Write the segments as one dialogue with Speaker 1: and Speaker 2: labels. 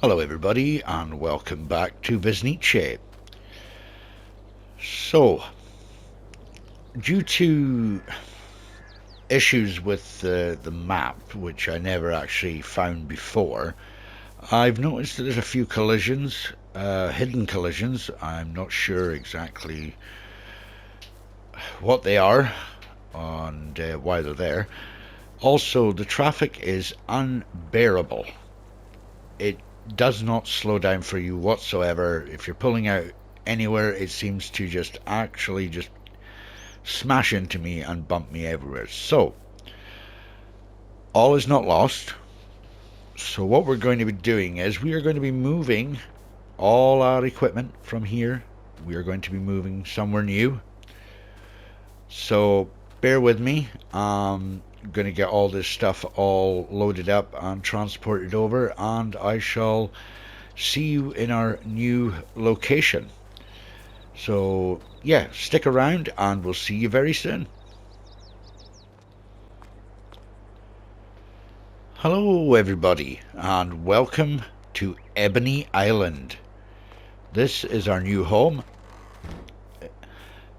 Speaker 1: Hello everybody and welcome back to Wisnice. So, due to issues with the map, which I never actually found before, I've noticed that there's a few collisions, hidden collisions. I'm not sure exactly what they are and why they're there. Also, the traffic is unbearable. It does not slow down for you whatsoever. If you're pulling out anywhere, it seems to just smash into me and bump me everywhere. So, all is not lost. So what we're going to be doing is we are going to be moving all our equipment from here. We are going to be moving somewhere new. So bear with me. I'm going to get all this stuff all loaded up and transported over, and I shall see you in our new location. So yeah, stick around and we'll see you very soon. Hello everybody and welcome to Ebony Island. This is our new home.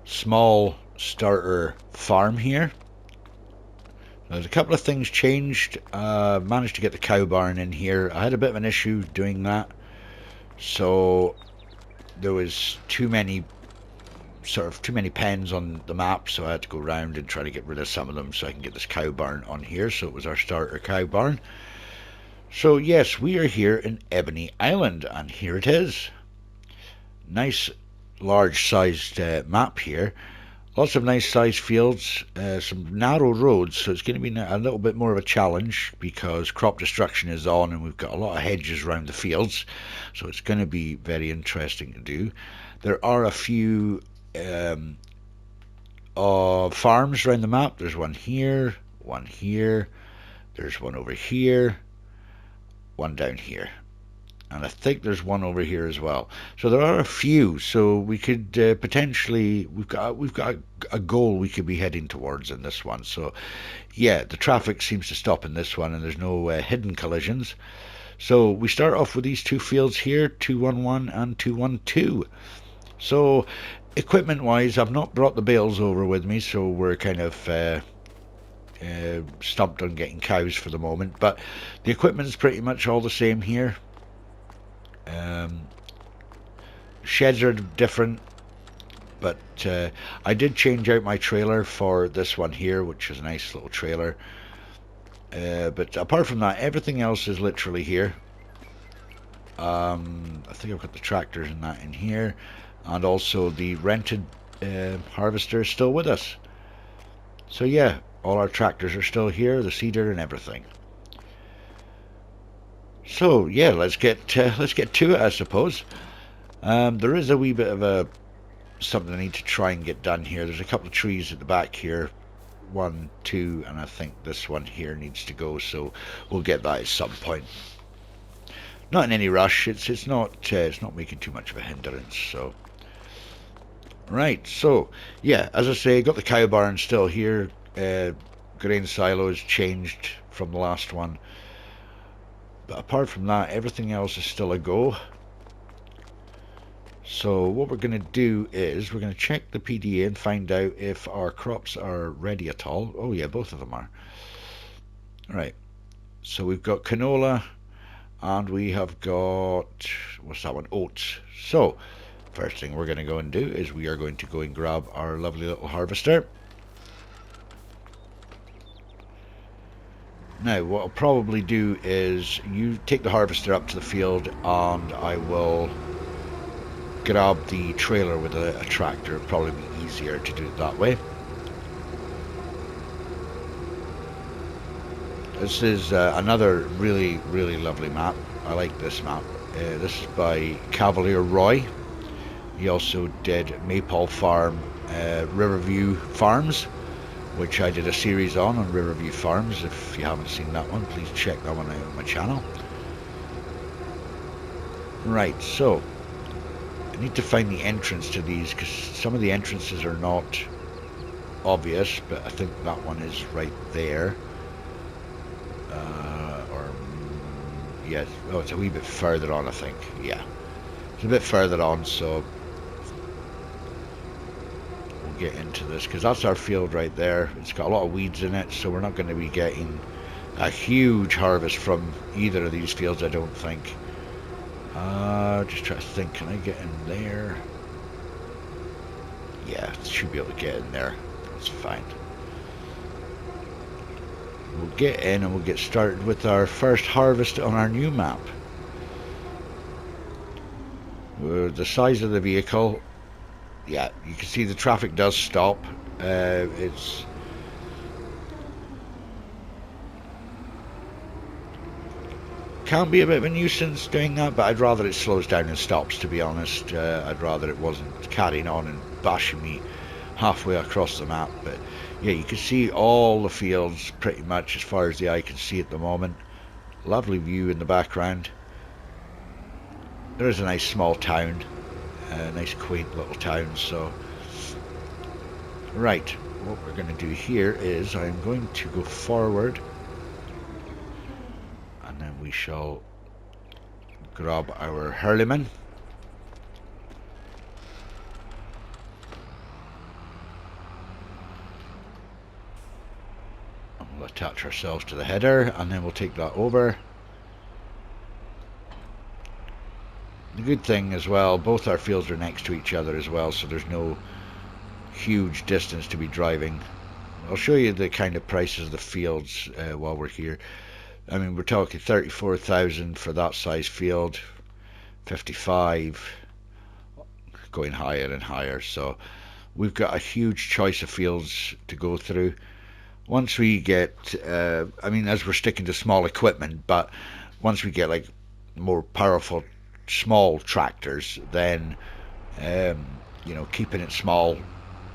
Speaker 1: Small starter farm here. There's a couple of things changed. Managed to get the cow barn in here. I had a bit of an issue doing that. So there was too many pens on the map, so I had to go around and try to get rid of some of them so I can get this cow barn on here. So it was our starter cow barn. So yes, we are here in Ebony Island, and here it is. Nice large sized map here. Lots of nice sized fields, some narrow roads, so it's going to be a little bit more of a challenge because crop destruction is on and we've got a lot of hedges around the fields, so it's going to be very interesting to do. There are a few farms around the map. There's one here, there's one over here, one down here, and I think there's one over here as well. So there are a few, so we could potentially, we've got a goal we could be heading towards in this one. So yeah, the traffic seems to stop in this one and there's no hidden collisions. So we start off with these two fields here, 211 and 212. So equipment wise, I've not brought the bales over with me, so we're kind of stumped on getting cows for the moment, but the equipment's pretty much all the same here. Sheds are different, but I did change out my trailer for this one here, which is a nice little trailer. But apart from that, everything else is literally here. I think I've got the tractors and that in here, and also the rented harvester is still with us. So yeah, all our tractors are still here, the seeder and everything. So yeah, let's get to it, I suppose. There is a wee bit of something I need to try and get done here. There's a couple of trees at the back here, 1, 2, and I think this one here needs to go. So we'll get that at some point. Not in any rush. It's not making too much of a hindrance. So right. So yeah, as I say, got the cow barn still here. Grain silos changed from the last one. But apart from that, everything else is still a go. So what we're going to do is we're going to check the PDA and find out if our crops are ready at all. Oh yeah, both of them are. Right. So we've got canola and we have got, what's that one? Oats. So first thing we're going to go and do is we are going to go and grab our lovely little harvester. Now, what I'll probably do is you take the harvester up to the field and I will grab the trailer with a tractor. It'll probably be easier to do it that way. This is another really, really lovely map. I like this map. This is by Cavalier Roy. He also did Maypole Farm, Riverview Farms, which I did a series on Riverview Farms. If you haven't seen that one, please check that one out on my channel. Right, so I need to find the entrance to these because some of the entrances are not obvious, but I think that one is right there. Or Yes. Oh, it's a wee bit further on, I think. Yeah. It's a bit further on, so we'll get into this, because that's our field right there. It's got a lot of weeds in it, so we're not going to be getting a huge harvest from either of these fields, I don't think. Just try to think, can I get in there? Yeah, should be able to get in there. That's fine. We'll get in and we'll get started with our first harvest on our new map. The size of the vehicle, yeah, you can see the traffic does stop. It's can be a bit of a nuisance doing that, but I'd rather it slows down and stops, to be honest. I'd rather it wasn't carrying on and bashing me halfway across the map. But yeah, you can see all the fields pretty much as far as the eye can see at the moment. Lovely view in the background. There is a nice small town, a nice quaint little town. So right, what we're going to do here is I'm going to go forward, and then we shall grab our hurleyman. And we'll attach ourselves to the header, and then we'll take that over. The good thing as well, both our fields are next to each other as well, so there's no huge distance to be driving. I'll show you the kind of prices of the fields while we're here. I mean, we're talking 34,000 for that size field, 55, going higher and higher. So we've got a huge choice of fields to go through. Once we get, I mean, as we're sticking to small equipment, but once we get like more powerful small tractors, then you know, keeping it small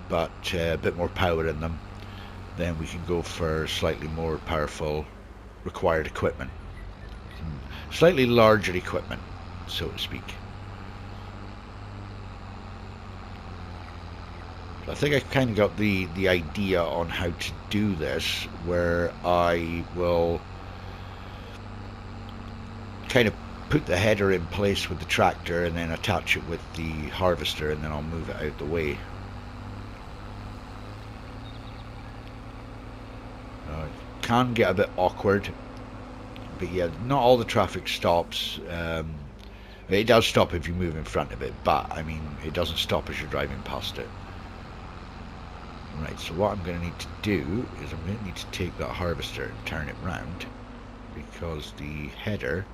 Speaker 1: but a bit more power in them, then we can go for slightly more powerful required equipment, slightly larger equipment, so to speak. I think I kind of got the idea on how to do this, where I will kind of put the header in place with the tractor and then attach it with the harvester, and then I'll move it out the way. It can get a bit awkward, but yeah, not all the traffic stops. It does stop if you move in front of it, but I mean, it doesn't stop as you're driving past it. Right, so what I'm going to need to do is I'm going to need to take that harvester and turn it round, because the header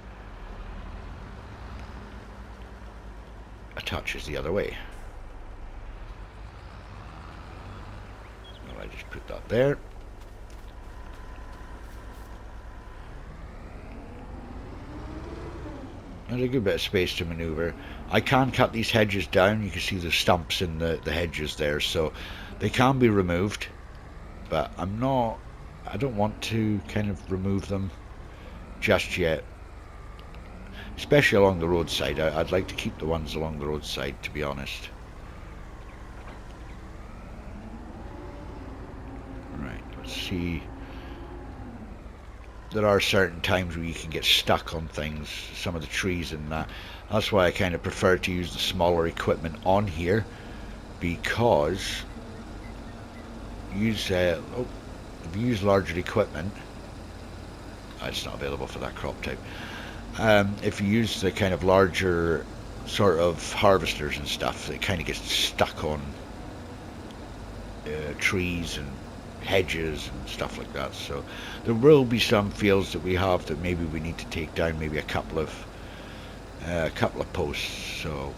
Speaker 1: attaches the other way. Well, I just put that there. There's a good bit of space to maneuver. I can cut these hedges down. You can see the stumps in the hedges there, so they can be removed, but I don't want to kind of remove them just yet, especially along the roadside. I'd like to keep the ones along the roadside, to be honest. Right, let's see. There are certain times where you can get stuck on things, some of the trees and that. That's why I kind of prefer to use the smaller equipment on here, because if you use larger equipment, it's not available for that crop type. If you use the kind of larger sort of harvesters and stuff, it kind of gets stuck on trees and hedges and stuff like that. So there will be some fields that we have that maybe we need to take down, maybe a couple of posts. So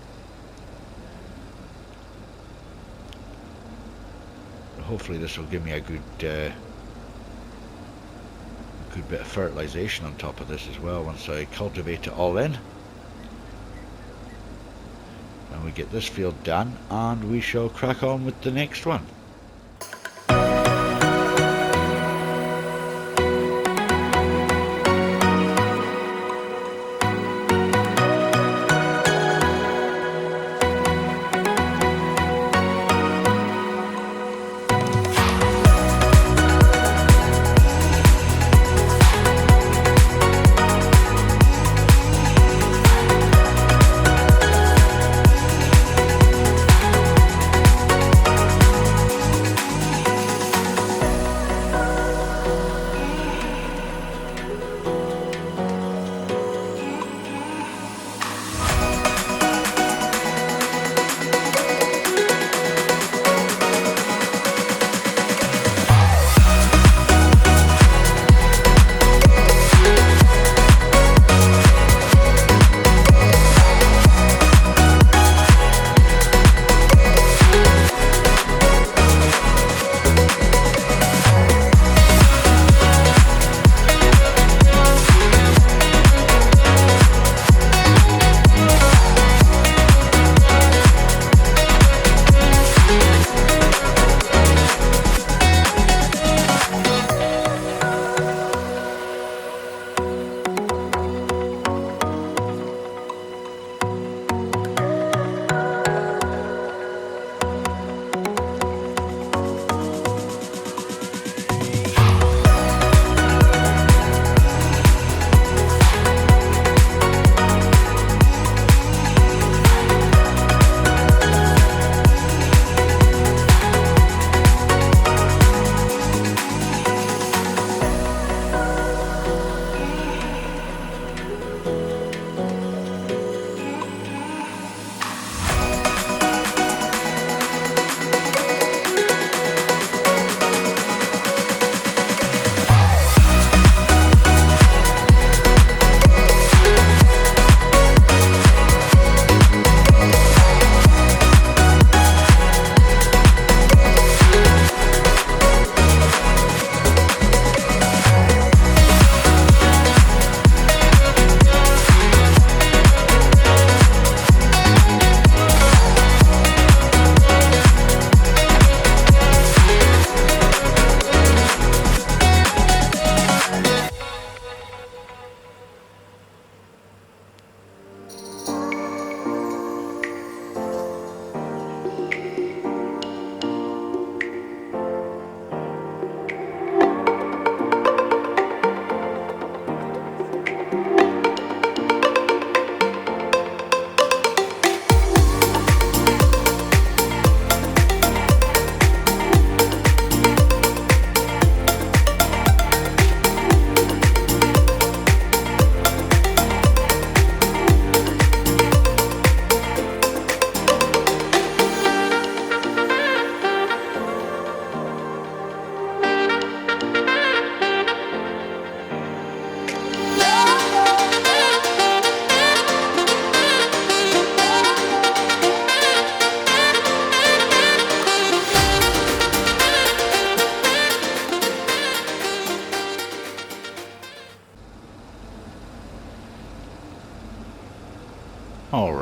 Speaker 1: hopefully this will give me a good bit of fertilization on top of this as well once I cultivate it all in. And we get this field done, and we shall crack on with the next one.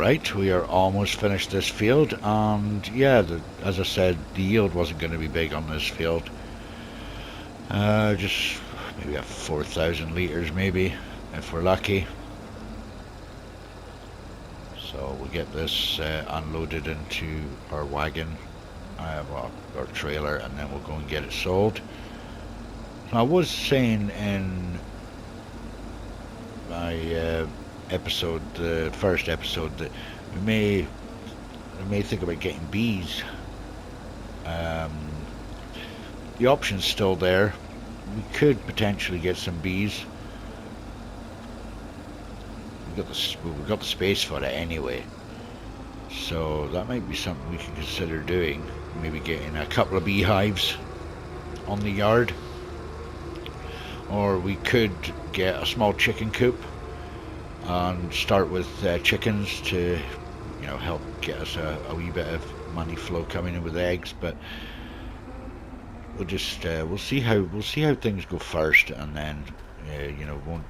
Speaker 1: Alright, we are almost finished this field, and yeah, as I said, the yield wasn't going to be big on this field. Just maybe 4,000 litres maybe, if we're lucky. So we'll get this unloaded into our wagon, well, our trailer, and then we'll go and get it sold. I was saying in my episode, the first episode, that we may think about getting bees. The option's still there. We could potentially get some bees. We've got the space for it anyway, so that might be something we can consider doing. Maybe getting a couple of beehives on the yard, or we could get a small chicken coop and start with chickens to, you know, help get us a wee bit of money flow coming in with eggs. But we'll just we'll see how things go first, and then you know, won't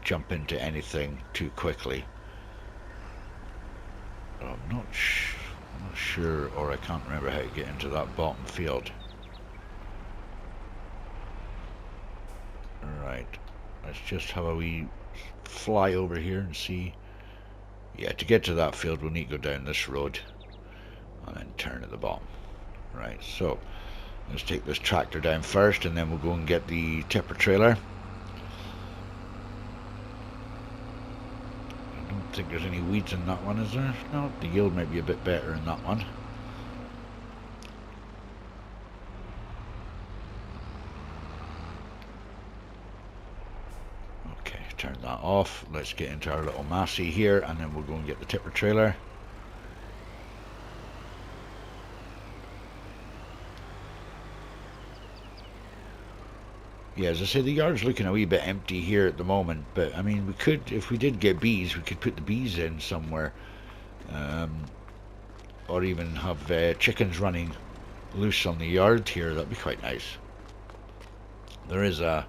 Speaker 1: jump into anything too quickly. I'm not sure, or I can't remember how to get into that bottom field. Right, let's just have a wee fly over here and see. Yeah, to get to that field we'll need to go down this road and then turn at the bottom. Right, so let's take this tractor down first, and then we'll go and get the tipper trailer. I don't think there's any weeds in that one, is there? No, the yield might be a bit better in that one. Okay, turn that off. Let's get into our little Massey here, and then we'll go and get the tipper trailer. Yeah, as I say, the yard's looking a wee bit empty here at the moment, but I mean, we could, if we did get bees, we could put the bees in somewhere, or even have chickens running loose on the yard here. That'd be quite nice. There is a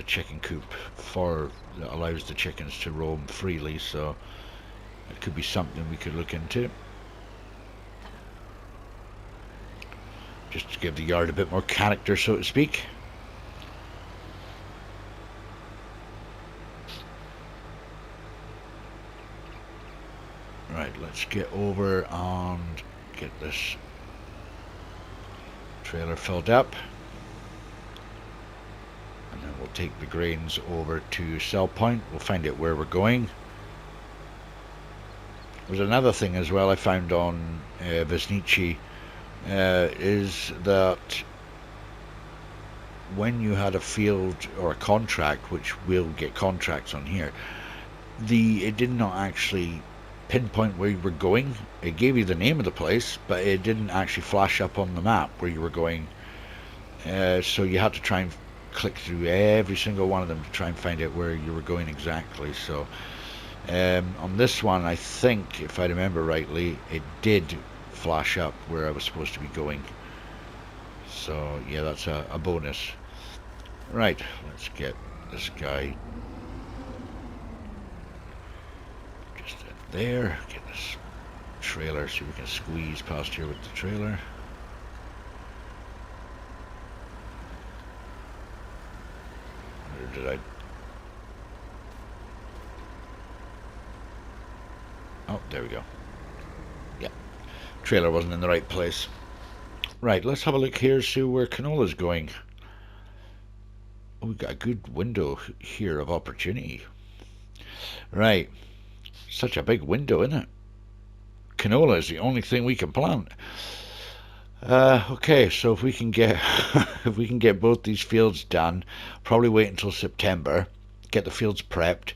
Speaker 1: chicken coop that allows the chickens to roam freely, so it could be something we could look into, just to give the yard a bit more character, so to speak. Right, let's get over and get this trailer filled up, and then we'll take the grains over to sell point. We'll find out where we're going. There's another thing as well I found on Wisnice, is that when you had a field or a contract, which we'll get contracts on here, it did not actually pinpoint where you were going. It gave you the name of the place, but it didn't actually flash up on the map where you were going, so you had to try and click through every single one of them to try and find out where you were going exactly. So on this one, I think, if I remember rightly, it did flash up where I was supposed to be going, so yeah, that's a bonus. Right, let's get this guy there, get this trailer, see if we can squeeze past here with the trailer. Or did I? Oh, there we go. Yeah, trailer wasn't in the right place. Right, let's have a look here, see where canola's going. Oh, we've got a good window here of opportunity. Right. Such a big window, isn't it? Canola is the only thing we can plant. Okay, so if we can get if we can get both these fields done, probably wait until September, get the fields prepped,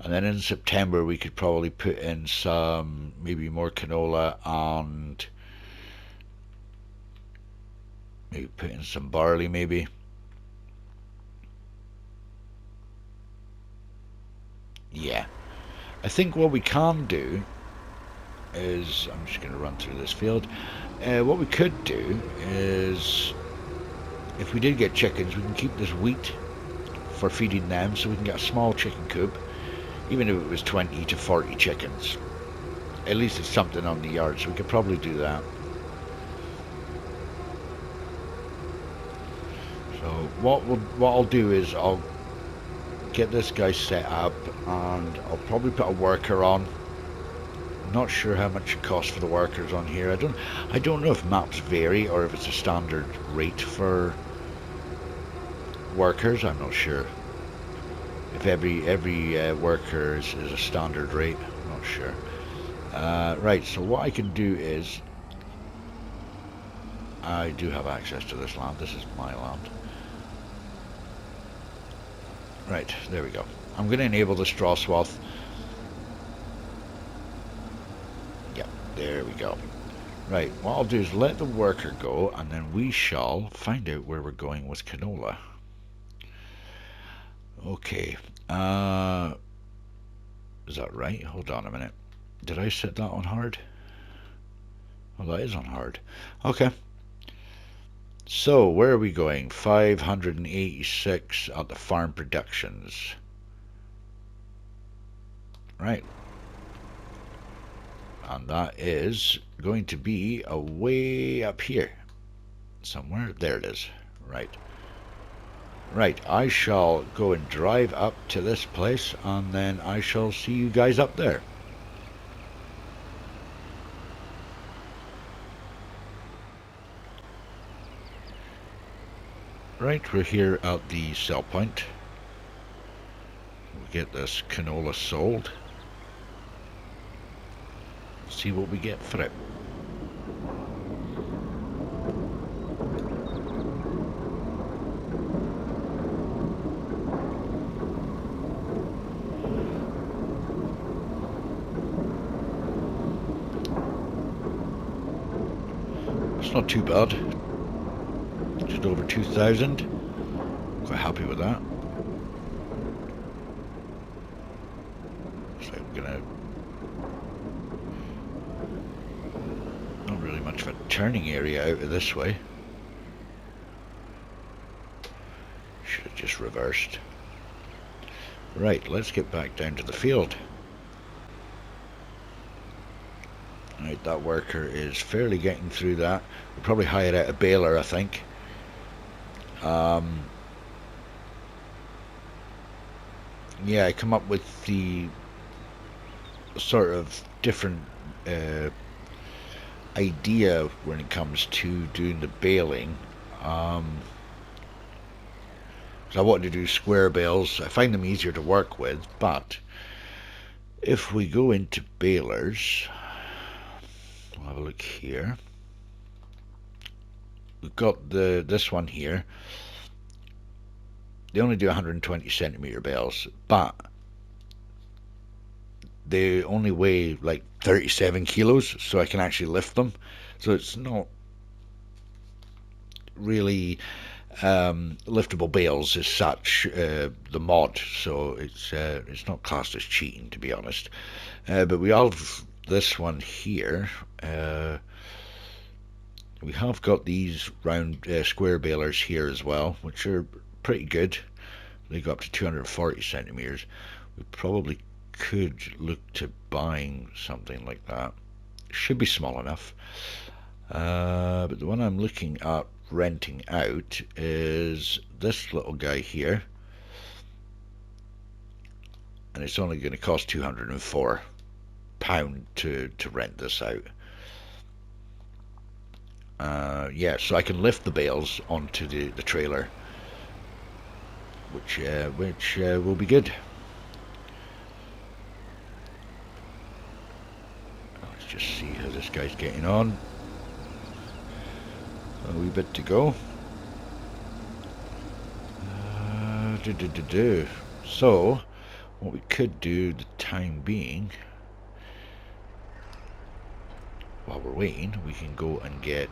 Speaker 1: and then in September we could probably put in some, maybe more canola, and maybe put in some barley maybe. Yeah. I think what we can do is, I'm just going to run through this field. What we could do is, if we did get chickens, we can keep this wheat for feeding them, so we can get a small chicken coop. even if it was 20 to 40 chickens. At least it's something on the yard, so we could probably do that. So what I'll do is I'll get this guy set up, and I'll probably put a worker on. I'm not sure how much it costs for the workers on here. I don't know if maps vary or if it's a standard rate for workers. I'm not sure if every worker is a standard rate. I'm not sure. Right, so what I can do is I do have access to this land. This is my land. Right, there we go. I'm going to enable the straw swath. Yep, there we go. Right, what I'll do is let the worker go, and then we shall find out where we're going with canola. Okay, is that right? Hold on a minute. Did I set that on hard? Oh, that is on hard. Okay. So, where are we going? 586 at the farm productions. Right. And that is going to be way up here. Somewhere. There it is. Right. Right. I shall go and drive up to this place, and then I shall see you guys up there. Right, we're here at the sell point. We'll get this canola sold. See what we get for it. It's not too bad. Just over 2,000. Quite happy with that. So I'm gonna... Not really much of a turning area out of this way. Should have just reversed. Right, let's get back down to the field. Right, that worker is fairly getting through that. We'll probably hire out a baler, I think. Yeah, I come up with the sort of different idea when it comes to doing the baling. So I wanted to do square bales. I find them easier to work with, but if we go into balers, we'll have a look here. We've got this one here. They only do 120 centimeter bales, but they only weigh like 37 kilos, so I can actually lift them. So it's not really liftable bales as such, the mod. So it's not classed as cheating, to be honest. But we have this one here. We have got these round square balers here as well, which are pretty good. They go up to 240 centimeters. We probably could look to buying something like that. Should be small enough. But the one I'm looking at renting out is this little guy here, and it's only going to cost £204 to rent this out. Yeah, so I can lift the bales onto the trailer, which will be good. Let's just see how this guy's getting on. A wee bit to go. So, what we could do the time being, while we're waiting, we can go and get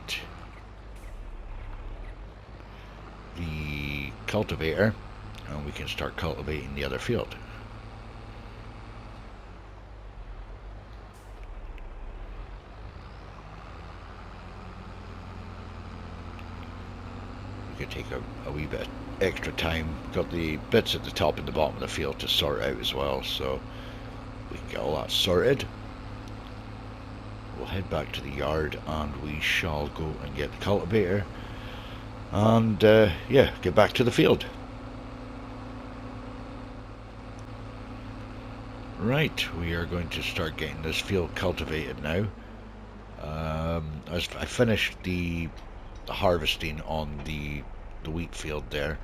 Speaker 1: the cultivator, and we can start cultivating the other field. We could take a wee bit extra time. Got the bits at the top and the bottom of the field to sort out as well, so We can get all that sorted. We'll head back to the yard and we shall go and get the cultivator and yeah, get back to the field. Right, we are going to start getting this field cultivated now. I finished the harvesting on the wheat field there,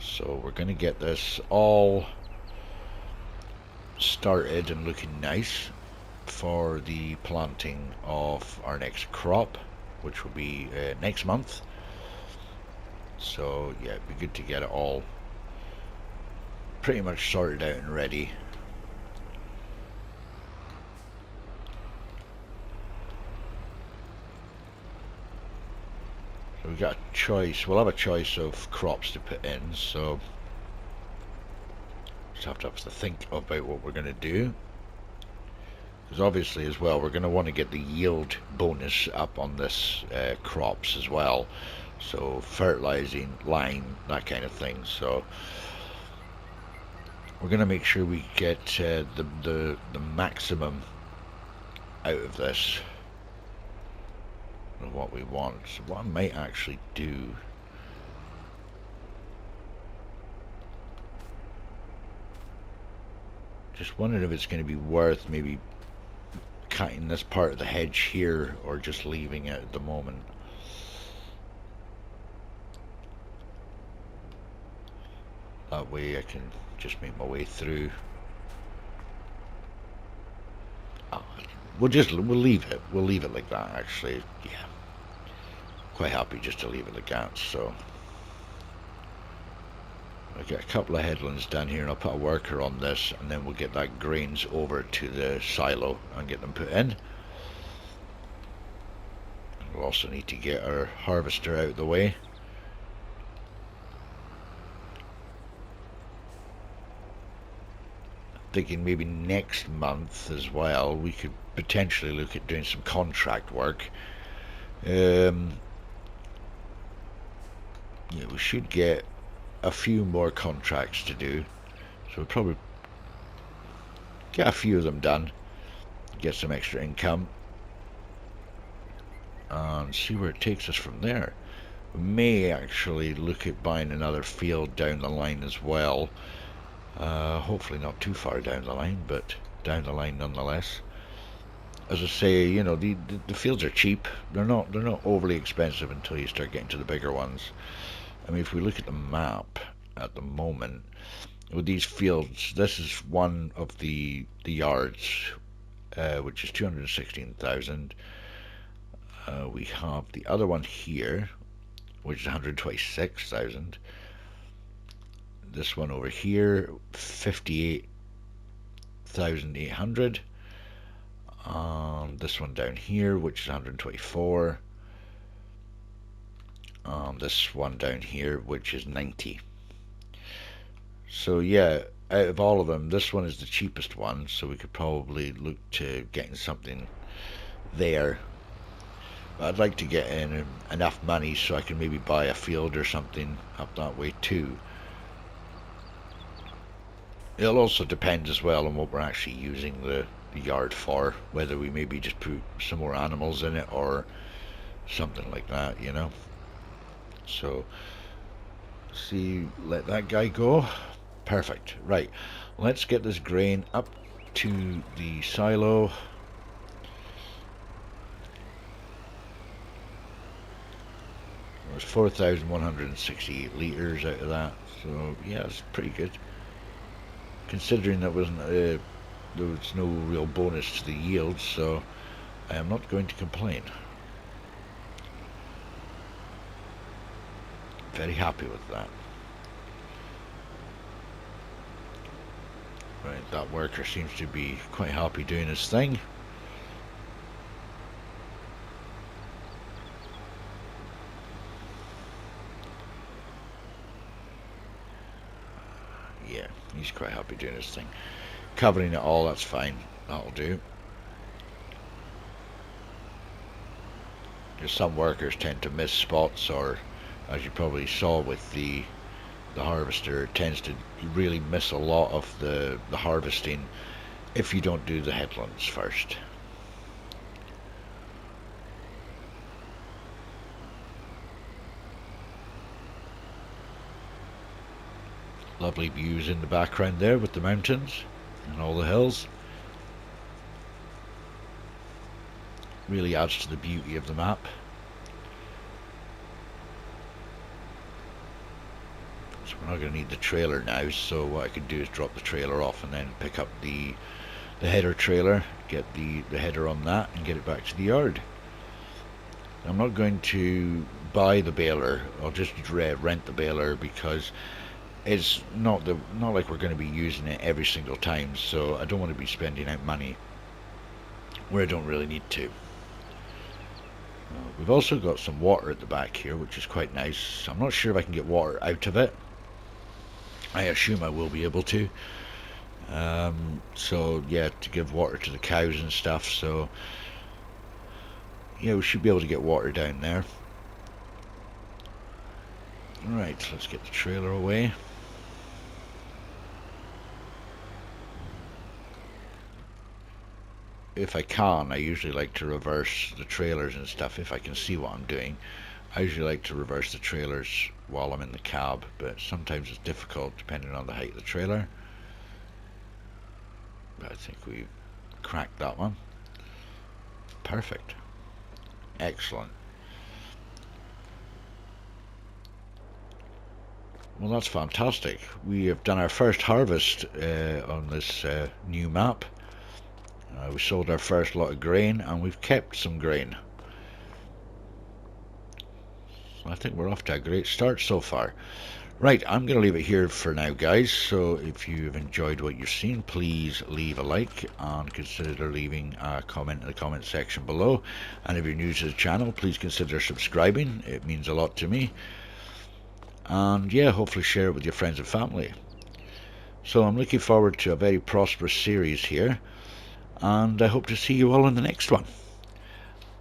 Speaker 1: so we're going to get this all started and looking nice for the planting of our next crop, which will be next month. So yeah, it'd be good to get it all pretty much sorted out and ready. So we've got a choice, we'll have a choice of crops to put in, so just have to think about what we're going to do. Because obviously as well, we're going to want to get the yield bonus up on this crops as well. So fertilizing, lime, that kind of thing. So we're going to make sure we get the maximum out of this, of what we want. So what I might actually do, just wondering if it's going to be worth maybe cutting this part of the hedge here or just leaving it at the moment. That way I can just make my way through. We'll leave it. We'll leave it like that, actually. Yeah. Quite happy just to leave it like that, so. I'll get a couple of headlands down here and I'll put a worker on this and then we'll get that grains over to the silo and get them put in. We'll also need to get our harvester out of the way. Thinking maybe next month as well we could potentially look at doing some contract work. Yeah, we should get a few more contracts to do, so we'll probably get a few of them done, get some extra income and see where it takes us from there. We may actually look at buying another field down the line as well. Hopefully not too far down the line, but down the line nonetheless. As I say, you know, the fields are cheap. They're not overly expensive until you start getting to the bigger ones. I mean, if we look at the map at the moment, with these fields, this is one of the yards, which is 216,000. We have the other one here, which is 126,000. This one over here, 58,800. This one down here, which is 124. This one down here, which is 90. So yeah, out of all of them, this one is the cheapest one, so we could probably look to getting something there. But I'd like to get in enough money so I can maybe buy a field or something up that way too. It'll also depend as well on what we're actually using the yard for, whether we maybe just put some more animals in it or something like that, you know. So see, let that guy go. Perfect. Right, let's get this grain up to the silo. There's 4,168 litres out of that, so yeah, it's pretty good considering that wasn't there was no real bonus to the yield, so I am not going to complain. Very happy with that. Right, that worker seems to be quite happy doing his thing. Yeah, he's quite happy doing his thing. Covering it all, that's fine. That'll do. Because some workers tend to miss spots, or as you probably saw with the harvester, it tends to really miss a lot of the harvesting if you don't do the headlands first. Lovely views in the background there with the mountains and all the hills. Really adds to the beauty of the map. So we're not going to need the trailer now, so what I could do is drop the trailer off and then pick up the header trailer, get the header on that and get it back to the yard. I'm not going to buy the baler, I'll just rent the baler because it's not like we're going to be using it every single time, so I don't want to be spending out money where I don't really need to. We've also got some water at the back here, which is quite nice. I'm not sure if I can get water out of it. I assume I will be able to. So yeah, to give water to the cows and stuff, so yeah, we should be able to get water down there. Right, let's get the trailer away. If I can, I usually like to reverse the trailers and stuff if I can see what I'm doing. I usually like to reverse the trailers while I'm in the cab, but sometimes it's difficult depending on the height of the trailer. But I think we've cracked that one. Perfect. Excellent. Well, that's fantastic. We have done our first harvest on this new map. We sold our first lot of grain and we've kept some grain. So I think we're off to a great start so far. Right, I'm going to leave it here for now, guys. So if you've enjoyed what you've seen, please leave a like and consider leaving a comment in the comment section below. And if you're new to the channel, please consider subscribing. It means a lot to me. And yeah, hopefully share it with your friends and family. So I'm looking forward to a very prosperous series here. And I hope to see you all in the next one.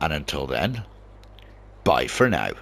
Speaker 1: And until then, bye for now.